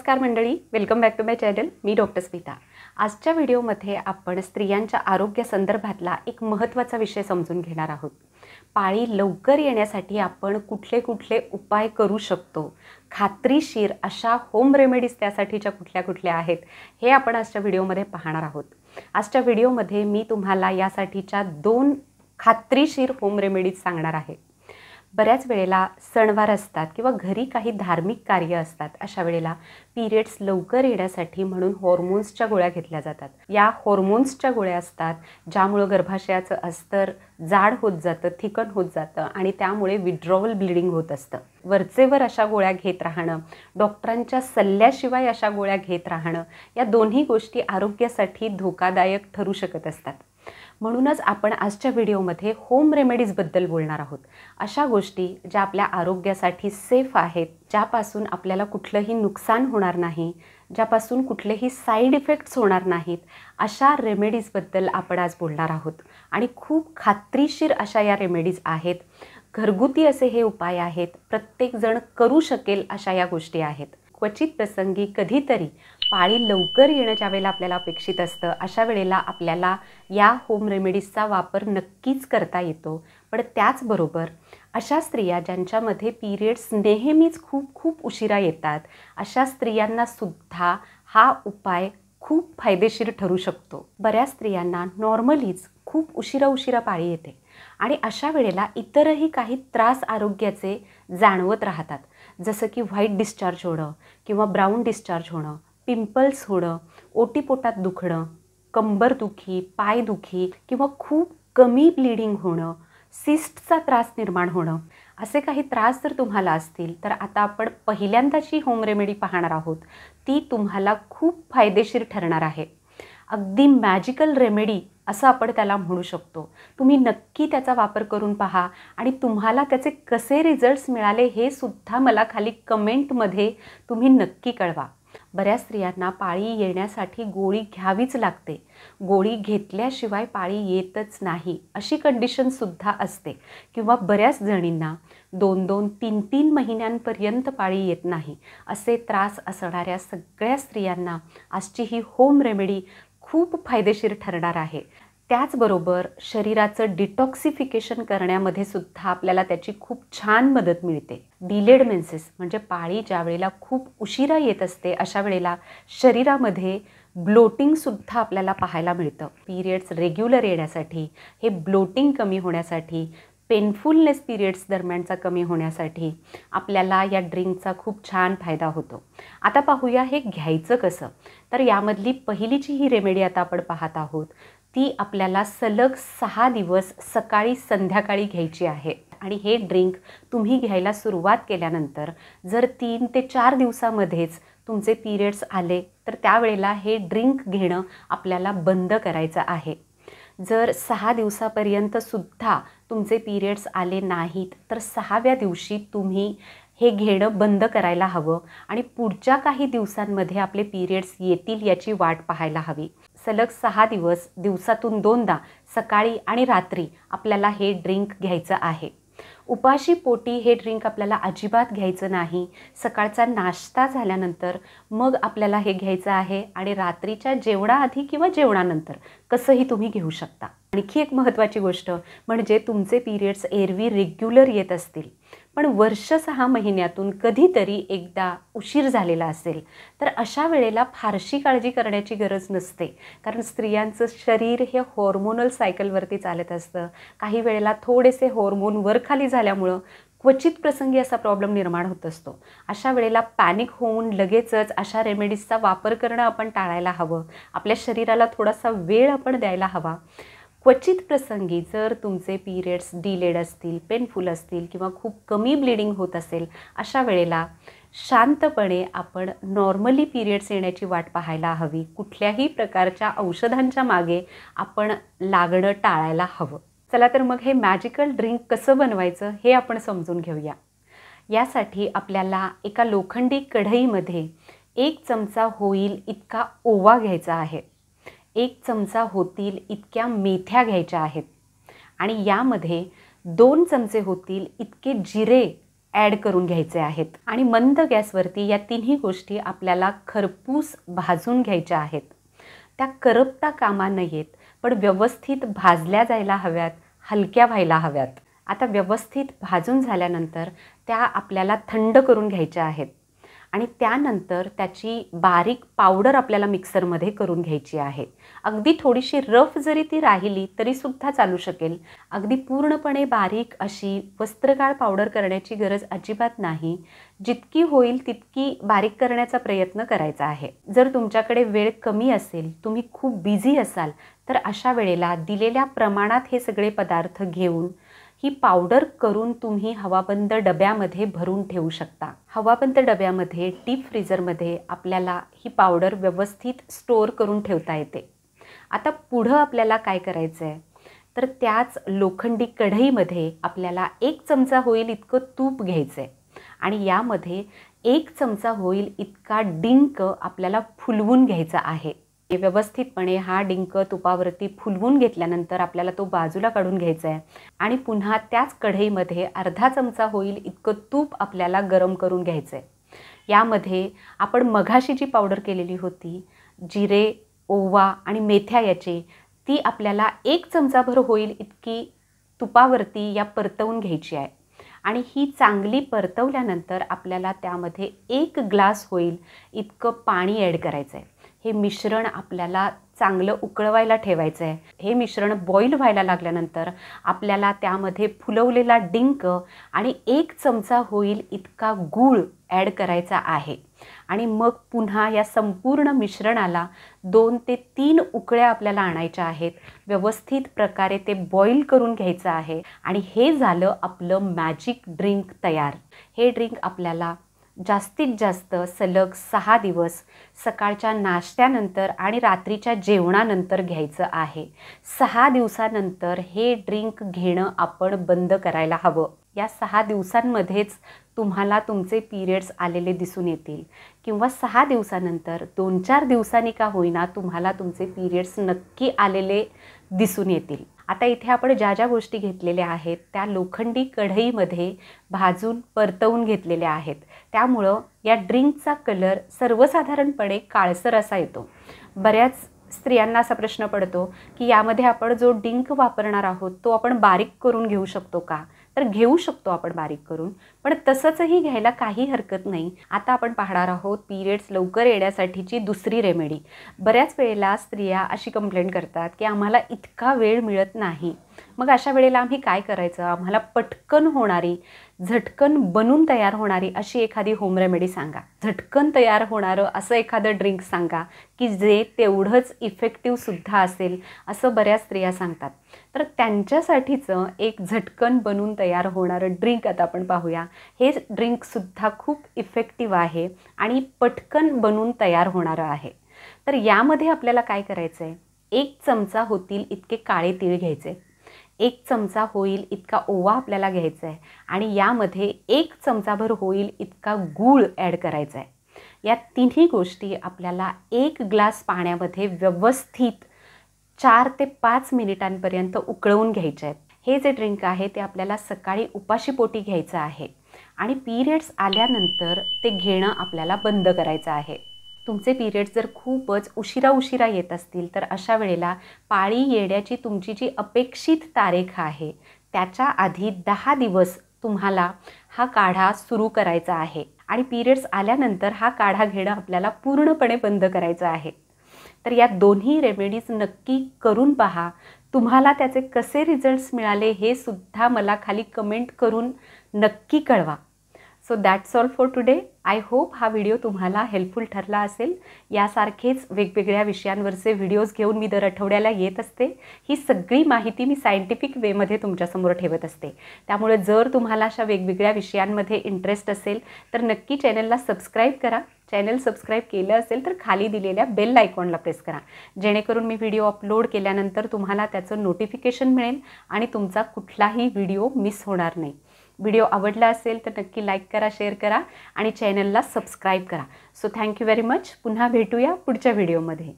नमस्कार मंडळी, welcome back to my channel. मी डॉक्टर स्मिता. आजच्या व्हिडिओमध्ये आपण स्त्रियांच्या आरोग्यासंदर्भातला एक महत्त्वाचा विषय समजून घेणार आहोत. पाळी लवकर येण्यासाठी आपण कुठले कुठले उपाय करू शकतो, खात्रीशीर अशा होम रेमेडीज त्यासाठीच्या कुठल्या कुठल्या आहेत हे आपण आजच्या व्हिडिओमध्ये पाहणार आहोत. आजच्या व्हिडिओमध्ये मी तुम्हाला यासाठीच्या 2 खात्रीशीर होम रेमेडीज सांगणार आहे. बऱ्याच वेळेला सणवार असतात किंवा घरी काही धार्मिक कार्य असतात. अशा वेळेला पिरियड्स लवकर येण्यासाठी म्हणून हॉर्मोन्सच्या गोळ्या घेतल्या जातात. या हॉर्मोन्सच्या गोळ्या असतात ज्यामुळं गर्भाशयाचं अस्तर जाड होत जातं, थिकन होत जातं आणि त्यामुळे विड्रॉवल ब्लिडिंग होत असतं. वरचेवर अशा गोळ्या घेत राहणं, डॉक्टरांच्या सल्ल्याशिवाय अशा गोळ्या घेत राहणं, या दोन्ही गोष्टी आरोग्यासाठी धोकादायक ठरू शकत असतात. म्हणूनच आपण आजच्या व्हिडिओमध्ये होम रेमेडीजबद्दल बोलणार आहोत. अशा गोष्टी ज्या आपल्या आरोग्यासाठी सेफ आहेत, ज्यापासून आपल्याला कुठलंही नुकसान होणार नाही, ज्यापासून कुठलेही साईड इफेक्ट्स होणार नाहीत, अशा रेमेडीजबद्दल आपण आज बोलणार आहोत. आणि खूप खात्रीशीर अशा या रेमेडीज आहेत. घरगुती असे हे उपाय आहेत. प्रत्येकजण करू शकेल अशा या गोष्टी आहेत. क्वचित प्रसंगी कधीतरी पाळी लवकर येणं ज्यावेळेला आपल्याला अपेक्षित असतं, अशा वेळेला आपल्याला या होम रेमेडीजचा वापर नक्कीच करता येतो. पण त्याचबरोबर अशा स्त्रिया ज्यांच्यामध्ये पिरियड्स नेहमीच खूप उशिरा येतात, अशा स्त्रियांनासुद्धा हा उपाय खूप फायदेशीर ठरू शकतो. बऱ्याच स्त्रियांना नॉर्मलीच खूप उशिरा पाळी येते आणि अशा वेळेला इतरही काही त्रास आरोग्याचे जाणवत राहतात. जसं की व्हाईट डिस्चार्ज होणं किंवा ब्राऊन डिस्चार्ज होणं, पिंपल्स होणं, ओटीपोटात दुखणं, कंबरदुखी, पायदुखी किंवा खूप कमी ब्लिडिंग होणं, सिस्टचा त्रास निर्माण होणं, असे काही त्रास जर तुम्हाला असतील तर आता आपण पहिल्यांदाची होम रेमेडी पाहणार आहोत. ती तुम्हाला खूप फायदेशीर ठरणार आहे. अगदी मॅजिकल रेमेडी असं आपण त्याला म्हणू शकतो. तुम्ही नक्की त्याचा वापर करून पहा आणि तुम्हाला त्याचे कसे रिझल्ट्स मिळाले हे सुद्धा मला खाली कमेंटमध्ये तुम्ही नक्की कळवा. बऱ्याच स्त्रियांना पाळी येण्यासाठी गोळी घ्यावीच लागते. गोळी घेतल्याशिवाय पाळी येतच नाही अशी कंडिशनसुद्धा असते. किंवा बऱ्याच जणींना 2-2, 3-3 महिन्यांपर्यंत पाळी येत नाही. असे त्रास असणाऱ्या सगळ्या स्त्रियांना आजची ही होम रेमेडी खूप फायदेशीर ठरणार आहे. त्याचबरोबर शरीराचं डिटॉक्सिफिकेशन करण्यामध्ये सुद्धा आपल्याला त्याची खूप छान मदत मिळते. डिलेड मेन्सेस म्हणजे पाळी ज्या वेळेला खूप उशिरा येत असते, अशा वेळेला शरीरामध्ये ब्लोटिंगसुद्धा आपल्याला पाहायला मिळतं. पिरियड्स रेग्युलर येण्यासाठी, हे ब्लोटिंग कमी होण्यासाठी, पेनफुलनेस पिरियड्स दरम्यानचा कमी होण्यासाठी आपल्याला या ड्रिंकचा खूप छान फायदा होतो. आता पाहूया हे घ्यायचं कसं. तर यामधली पहिली जी ही रेमेडी आता आपण पाहत आहोत ती आपल्याला सलग 6 दिवस सकाळी संध्याकाळी घ्यायची आहे. आणि हे ड्रिंक तुम्ही घ्यायला सुरुवात केल्यानंतर जर 3 ते 4 दिवसामध्येच तुमचे पिरियड्स आले तर त्यावेळेला हे ड्रिंक घेणं आपल्याला बंद करायचं आहे. जर 6 दिवसापर्यंत सुद्धा तुमचे पिरियड्स आले नाहीत तर 6व्या दिवशी तुम्ही हे घेणं बंद करायला हवं आणि पुढच्या काही दिवसांमध्ये आपले पिरियड्स येतील याची वाट पाहायला हवी. सलग 6 दिवस दिवसातून 2दा सकाळी आणि रात्री आपल्याला हे ड्रिंक घ्यायचं आहे. उपाशी पोटी हे ड्रिंक आपल्याला अजिबात घ्यायचं नाही. सकाळचा नाश्ता झाल्यानंतर मग आपल्याला हे घ्यायचं आहे आणि रात्रीच्या जेवणाआधी किंवा जेवणानंतर कसंही तुम्ही घेऊ शकता. आणखी एक महत्त्वाची गोष्ट म्हणजे तुमचे पिरियड्स एरवी रेग्युलर येत असतील पण वर्ष 6 महिन्यातून कधीतरी एकदा उशीर झालेला असेल तर अशा वेळेला फारशी काळजी करण्याची गरज नसते. कारण स्त्रियांचं शरीर हे हॉर्मोनल सायकलवरती चालत असतं. काही वेळेला थोडेसे हॉर्मोन वरखाली झाल्यामुळं क्वचित प्रसंगी असा प्रॉब्लेम निर्माण होत असतो. अशा वेळेला पॅनिक होऊन लगेचच अशा रेमेडीजचा वापर करणं आपण टाळायला हवं. आपल्या शरीराला थोडासा वेळ आपण द्यायला हवा. क्वचित प्रसंगी जर तुमचे पिरियड्स डिलेड असतील, पेनफुल असतील किंवा खूप कमी ब्लिडिंग होत असेल, अशा वेळेला शांतपणे आपण नॉर्मली पिरियड्स येण्याची वाट पाहायला हवी. कुठल्याही प्रकारच्या औषधांच्या मागे आपण लागणं टाळायला हवं. चला तर मग हे मॅजिकल ड्रिंक कसं बनवायचं हे आपण समजून घेऊया. यासाठी आपल्याला एका लोखंडी कढईमध्ये 1 चमचा होईल इतका ओवा घ्यायचा आहे. 1 चमचा होतील इतक्या मेथ्या घ्यायच्या आहेत आणि यामध्ये 2 चमचे होतील इतके जिरे ॲड करून घ्यायचे आहेत आणि मंद गॅसवरती या तिन्ही गोष्टी आपल्याला खरपूस भाजून घ्यायच्या आहेत. त्या करपता कामा नयेत, पण व्यवस्थित भाजल्या जायला हव्यात, हलक्या व्हायला हव्यात. आता व्यवस्थित भाजून झाल्यानंतर त्या आपल्याला थंड करून घ्यायच्या आहेत आणि त्यानंतर त्याची बारीक पावडर आपल्याला मिक्सरमध्ये करून घ्यायची आहे. अगदी थोडीशी रफ जरी ती राहिली तरीसुद्धा चालू शकेल. अगदी पूर्णपणे बारीक अशी वस्त्रगाळ पावडर करण्याची गरज अजिबात नाही. जितकी होईल तितकी बारीक करण्याचा प्रयत्न करायचा आहे. जर तुमच्याकडे वेळ कमी असेल, तुम्ही खूप बिझी असाल, तर अशा वेळेला दिलेल्या प्रमाणात हे सगळे पदार्थ घेऊन ही पावडर करून तुम्ही हवाबंद डब्यामध्ये भरून ठेवू शकता. हवाबंद डब्यामध्ये डीप फ्रीझरमध्ये आपल्याला ही पावडर व्यवस्थित स्टोअर करून ठेवता येते. आता पुढं आपल्याला काय करायचं आहे, तर त्याच लोखंडी कढईमध्ये आपल्याला 1 चमचा होईल इतकं तूप घ्यायचं आहे आणि यामध्ये 1 चमचा होईल इतका डिंक आपल्याला फुलवून घ्यायचा आहे. व्यवस्थितपणे हा डिंक तुपावरती फुलवून घेतल्यानंतर आपल्याला तो बाजूला काढून घ्यायचा आहे आणि पुन्हा त्याच कढईमध्ये अर्धा चमचा होईल इतकं तूप आपल्याला गरम करून घ्यायचं आहे. यामध्ये आपण मघाशी जी पावडर केलेली होती, जिरे, ओवा आणि मेथ्या याची, ती आपल्याला 1 चमचाभर होईल इतकी तुपावरती या परतवून घ्यायची आहे आणि ही चांगली परतवल्यानंतर आपल्याला त्यामध्ये 1 ग्लास होईल इतकं पाणी ॲड करायचं आहे. हे मिश्रण आपल्याला चांगलं उकळवायला ठेवायचं आहे. हे मिश्रण बॉईल व्हायला लागल्यानंतर आपल्याला त्यामध्ये फुलवलेला डिंक आणि 1 चमचा होईल इतका गूळ ॲड करायचा आहे आणि मग पुन्हा या संपूर्ण मिश्रणाला 2 ते 3 उकळ्या आपल्याला आणायच्या आहेत. व्यवस्थित प्रकारे ते बॉईल करून घ्यायचं आहे आणि हे झालं आपलं मॅजिक ड्रिंक तयार. हे ड्रिंक आपल्याला जास्तीत जास्त सलग 6 दिवस सकाळच्या नाश्त्यानंतर आणि रात्रीच्या जेवणानंतर घ्यायचं आहे. 6 दिवसानंतर हे ड्रिंक घेणं आपण बंद करायला हवं. या 6 दिवसांमध्येच तुम्हाला तुमचे पिरियड्स आलेले दिसून येतील किंवा 6 दिवसानंतर 2-4 दिवसांनी का होईना तुम्हाला तुमचे पिरियड्स नक्की आलेले दिसून येतील. आता इथे आपण ज्या ज्या गोष्टी घेतलेल्या आहेत त्या लोखंडी कढईमध्ये भाजून परतवून घेतलेल्या आहेत. त्यामुळं या ड्रिंकचा कलर सर्वसाधारणपणे काळसर असा येतो. बऱ्याच स्त्रियांना असा प्रश्न पडतो की यामध्ये आपण जो डिंक वापरणार आहोत तो आपण बारीक करून घेऊ शकतो का? तर घेऊ शकतो आपण बारीक करून, पण तसंचही घ्यायला काही हरकत नाही. आता आपण पाहणार आहोत पिरियड्स लवकर येण्यासाठीची दुसरी रेमेडी. बऱ्याच वेळेला स्त्रिया अशी कंप्लेंट करतात की आम्हाला इतका वेळ मिळत नाही. मग अशा वेळेला आम्ही काय करायचं? आम्हाला पटकन होणारी, झटकन बनून तयार होणारी अशी एखादी होम रेमेडी सांगा. झटकन तयार होणारं असं एखादं ड्रिंक सांगा की जे तेवढंच इफेक्टिव्हसुद्धा असेल, असं बऱ्याच स्त्रिया सांगतात. तर त्यांच्यासाठीचं एक झटकन बनून तयार होणारं ड्रिंक आता आपण पाहूया. हे ड्रिंकसुद्धा खूप इफेक्टिव्ह आहे आणि पटकन बनून तयार होणारं आहे. तर यामध्ये आपल्याला काय करायचं आहे? 1 चमचा होतील इतके काळे तीळ घ्यायचे, 1 चमचा होईल इतका ओवा आपल्याला घ्यायचा आहे आणि यामध्ये 1 चमचाभर होईल इतका गूळ ॲड करायचा आहे. या तिन्ही गोष्टी आपल्याला 1 ग्लास पाण्यामध्ये व्यवस्थित 4 ते 5 मिनिटांपर्यंत उकळवून घ्यायचे आहेत. हे जे ड्रिंक आहे ते आपल्याला सकाळी उपाशीपोटी घ्यायचं आहे आणि पिरियड्स आल्यानंतर ते घेणं आपल्याला बंद करायचं आहे. तुमचे पिरियड्स जर खूपच उशिरा येत असतील तर अशा वेळेला पाळी येण्याची तुमची जी अपेक्षित तारीख आहे त्याच्या आधी 10 दिवस तुम्हाला हा काढा सुरू करायचा आहे आणि पिरियड्स आल्यानंतर हा काढा घेणं आपल्याला पूर्णपणे बंद करायचं आहे. तर या दोन्ही रेमेडीज नक्की करून पहा. तुम्हाला त्याचे कसे रिझल्ट्स मिळाले हे सुद्धा मला खाली कमेंट करून नक्की कळवा. So that's all for today. I hope हा व्हिडिओ तुम्हाला हेल्पफुल ठरला असेल. यासारखेच वेगवेगळ्या विषयांवरचे व्हिडिओज घेऊन मी दर आठवड्याला येत असते. ही सगळी माहिती मी सायंटिफिक वेमध्ये तुमच्यासमोर ठेवत असते. त्यामुळे जर तुम्हाला अशा वेगवेगळ्या विषयांमध्ये इंटरेस्ट असेल तर नक्की चॅनलला सबस्क्राईब करा. चॅनल सबस्क्राईब केलं असेल तर खाली दिलेल्या बेल आयकॉनला प्रेस करा, जेणेकरून मी व्हिडिओ अपलोड केल्यानंतर तुम्हाला त्याचं नोटिफिकेशन मिळेल आणि तुमचा कुठलाही व्हिडिओ मिस होणार नाही. व्हिडिओ आवडला असेल तर नक्की लाईक करा, शेअर करा आणि चॅनलला सबस्क्राईब करा. So thank you very much. पुन्हा भेटूया पुढच्या व्हिडिओमध्ये.